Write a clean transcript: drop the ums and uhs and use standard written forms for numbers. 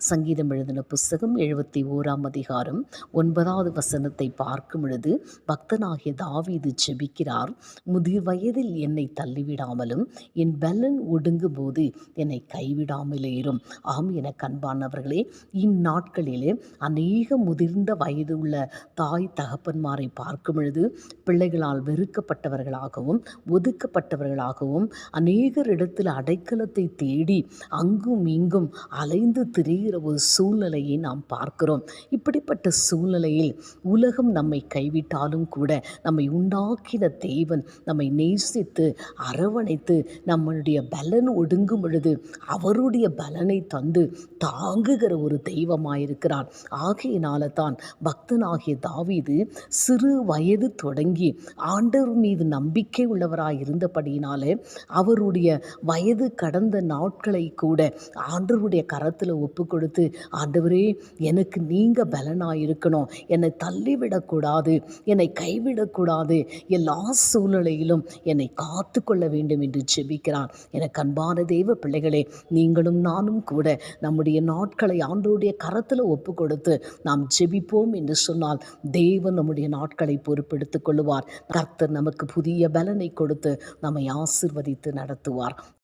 சங்கீதம் எழுதின புஸ்தகம் 71 9வது வசனத்தை பார்க்கும் பொழுது பக்தனாகிய தாவீது ஜெபிக்கிறார். முதிர் வயதில் என்னை தள்ளிவிடாமலும் என் பலன் ஒடுங்கும் போது என்னை கைவிடாமலேரும். ஆம், என கண்பானவர்களே, இந்நாட்களிலே அநேக முதிர்ந்த வயது உள்ள தாய் தகப்பன்மாரை பார்க்கும் பொழுது பிள்ளைகளால் வெறுக்கப்பட்டவர்களாகவும் ஒதுக்கப்பட்டவர்களாகவும் அநேகரிடத்தில் அடைக்கலத்தை தேடி அங்கும் இங்கும் அலைந்து திரிகிற ஒரு சூழ்நிலையை நாம் பார்க்கிறோம். இப்படிப்பட்ட சூழ்நிலையில் உலகம் நம்மை கைவிட்டாலும் கூட நம்மை உண்டாக்கின தேவன் நம்மை நேசித்து அரவணைத்து நம்மளுடைய பலன் ஒடுங்கும் பொழுது அவருடைய பலனை தந்து தாங்குகிற ஒரு தெய்வமாயிருக்கிறார். ஆகையினால தான் பக்தனாகிய தாவீது சிறு வயது தொடங்கி ஆண்டவர் மீது நம்பிக்கை உள்ளவராய் இருந்தபடியினாலே அவருடைய வயது கடந்த நாட்களை கூட ஆண்டவருடைய கரத்தில் ஒப்பு கொடுத்து, ஆண்டவரே, எனக்கு நீங்க பலனாயிருக்கணும், என்னை தள்ளிவிடக்கூடாது, என்னை கைவிடக்கூடாது, எல்லா சூழ்நிலையிலும் என்னை காத்து கொள்ள வேண்டும் என்று ஜெபிக்கிறான். எனக்கு அன்பான தேவ பிள்ளைகளே, நீங்களும் நானும் கூட நம்முடைய நாட்களை ஆண்டவருடைய கரத்தில் ஒப்பு கொடுத்து நாம் ஜெபிப்போம் என்று சொன்னால் தேவன் நம்முடைய நாட்களை பொறுப்பெடுத்துக் கொள்ளுவார். கர்த்தர் நமக்கு புதிய பலனை கொடுத்து நம்மை ஆசீர்வதித்து நடத்துவார்.